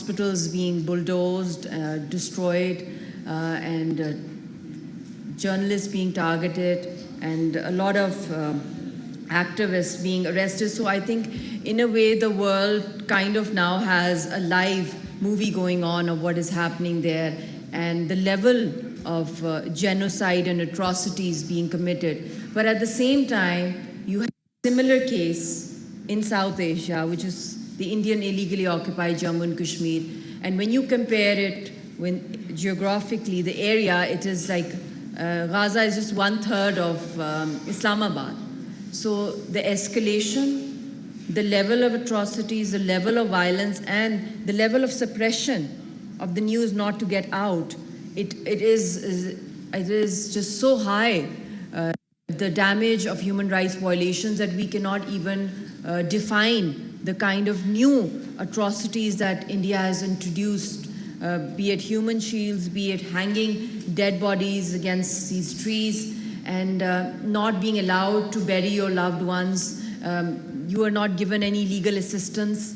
hospitals being bulldozed, destroyed, and journalists being targeted, and a lot of activists being arrested. So I think in a way the world kind of now has a live movie going on of what is happening there, and the level of genocide and atrocities being committed. But at the same time, you have a similar case in South Asia, which is the Indian illegally occupied Jammu and Kashmir. And when you compare it geographically, the area, it is like Gaza is just 1/3 of Islamabad. So the escalation, the level of atrocities, the level of violence, and the level of suppression of the news not to get out, it is just so high, the damage of human rights violations, that we cannot even define the kind of new atrocities that India has introduced, be it human shields, be it hanging dead bodies against these trees, and not being allowed to bury your loved ones. You are not given any legal assistance.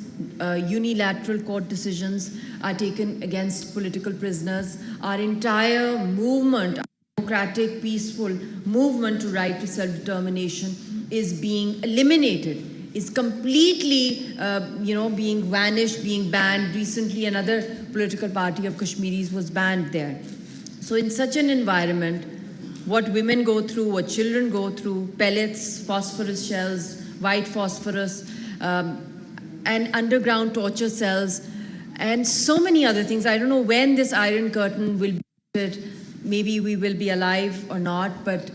Unilateral court decisions are taken against political prisoners. Our entire movement, democratic, peaceful movement to right to self-determination, is being eliminated, is completely, being vanished, being banned. Recently, another political party of Kashmiris was banned there. So in such an environment, what women go through, what children go through, pellets, phosphorus shells, white phosphorus, and underground torture cells, and so many other things. I don't know when this Iron Curtain will be lifted. Maybe we will be alive or not, but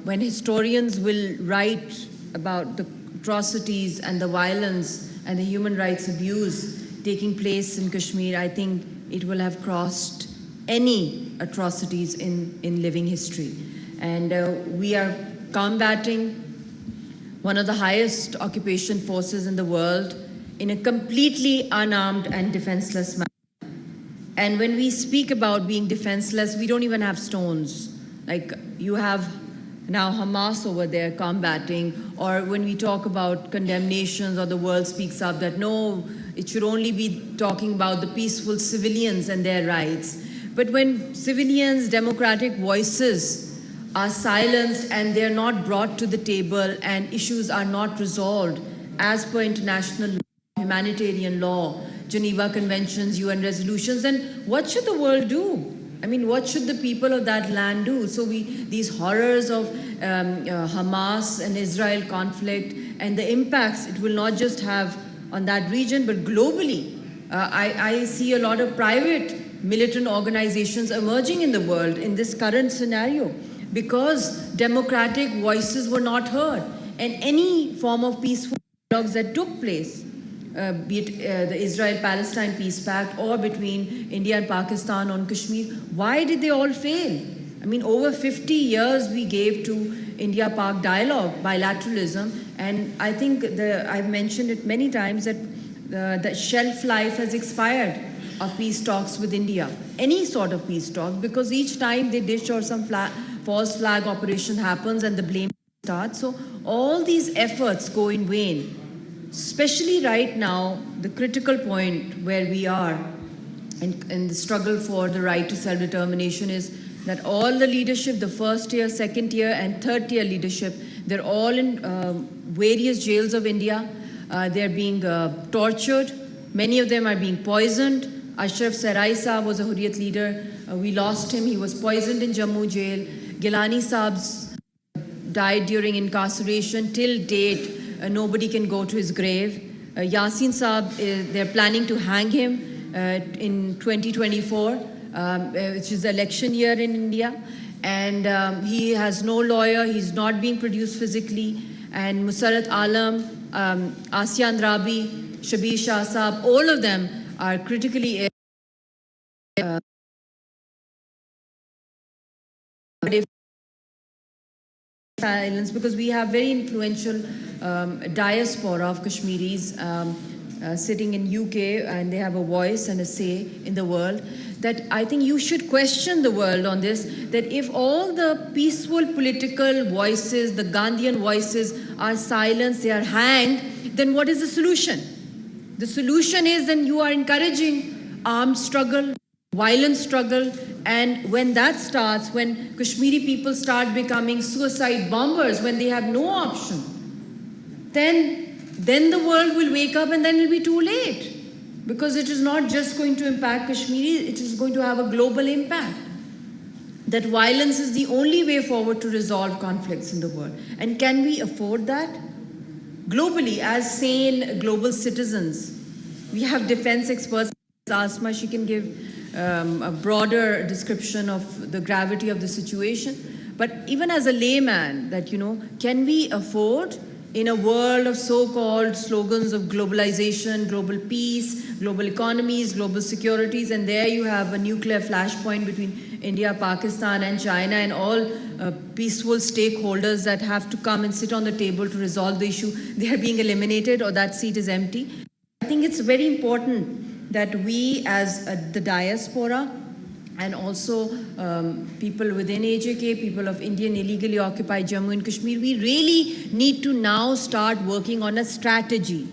when historians will write about the atrocities and the violence and the human rights abuse taking place in Kashmir, I think it will have crossed any atrocities in living history. And we are combating one of the highest occupation forces in the world in a completely unarmed and defenseless manner. And when we speak about being defenseless, we don't even have stones. Like, you have now Hamas over there combating, or when we talk about condemnations, or the world speaks up that no, it should only be talking about the peaceful civilians and their rights. But when civilians, democratic voices are silenced and they're not brought to the table, and issues are not resolved as per international law, humanitarian law, Geneva Conventions, UN resolutions, then what should the world do? I mean, what should the people of that land do? So these horrors of Hamas and Israel conflict, and the impacts it will not just have on that region, but globally. I see a lot of private militant organizations emerging in the world in this current scenario, because democratic voices were not heard. And any form of peaceful dialogues that took place, be it the Israel-Palestine Peace Pact or between India and Pakistan on Kashmir, why did they all fail? I mean, over 50 years we gave to India-Pak dialogue, bilateralism, and I think I've mentioned it many times that the shelf life has expired of peace talks with India, any sort of peace talks, because each time they dish or some false flag operation happens and the blame starts. So all these efforts go in vain, especially right now, the critical point where we are in the struggle for the right to self-determination is that all the leadership, the first tier, second tier, and third tier leadership, they're all in various jails of India. They're being tortured. Many of them are being poisoned. Ashraf Sarai Saab was a Hurriyat leader. We lost him. He was poisoned in Jammu jail. Gilani Saab died during incarceration. Till date, nobody can go to his grave. Yasin Saab, they're planning to hang him in 2024, which is the election year in India. And he has no lawyer. He's not being produced physically. And Musarat Alam, Asya Andrabi, Shabir Shah Saab, all of them are critically ill. Silence, because we have very influential diaspora of Kashmiris sitting in UK, and they have a voice and a say in the world, that I think you should question the world on this, that if all the peaceful political voices, the Gandhian voices are silenced, they are hanged, then what is the solution? The solution is then you are encouraging armed struggle, violent struggle, and when that starts, when Kashmiri people start becoming suicide bombers, when they have no option, then the world will wake up and then it will be too late. Because it is not just going to impact Kashmiri, it is going to have a global impact. That violence is the only way forward to resolve conflicts in the world. And can we afford that? Globally, as sane global citizens, we have defense experts. Asma, she can give a broader description of the gravity of the situation. But even as a layman, that, can we afford in a world of so-called slogans of globalization, global peace, global economies, global securities, and there you have a nuclear flashpoint between India, Pakistan, and China, and all peaceful stakeholders that have to come and sit on the table to resolve the issue. They are being eliminated, or that seat is empty. I think it's very important that we, as the diaspora, and also people within AJK, people of Indian illegally occupied Jammu and Kashmir, we really need to now start working on a strategy.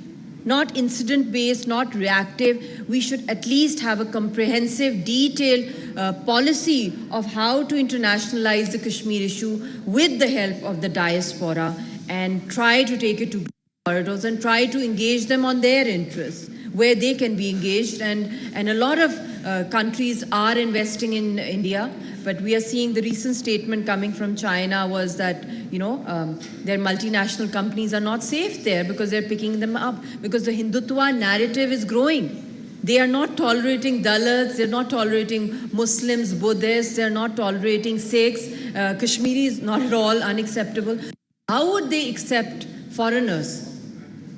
Not incident-based, not reactive. We should at least have a comprehensive, detailed policy of how to internationalize the Kashmir issue with the help of the diaspora and try to take it to corridors and try to engage them on their interests, where they can be engaged. And a lot of countries are investing in India, but we are seeing the recent statement coming from China was that, their multinational companies are not safe there because they're picking them up, because the Hindutva narrative is growing. They are not tolerating Dalits, they're not tolerating Muslims, Buddhists, they're not tolerating Sikhs. Kashmiri is not at all unacceptable. How would they accept foreigners?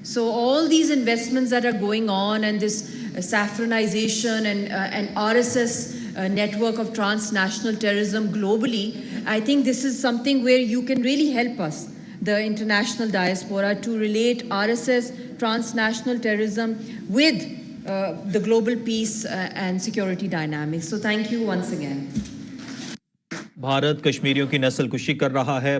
So all these investments that are going on, and this saffronization and RSS network of transnational terrorism globally, I think this is something where you can really help us, the international diaspora, to relate RSS transnational terrorism with the global peace and security dynamics. So thank you once again. Bharat कश्मीरियों की नस्लकुशी कर रहा है।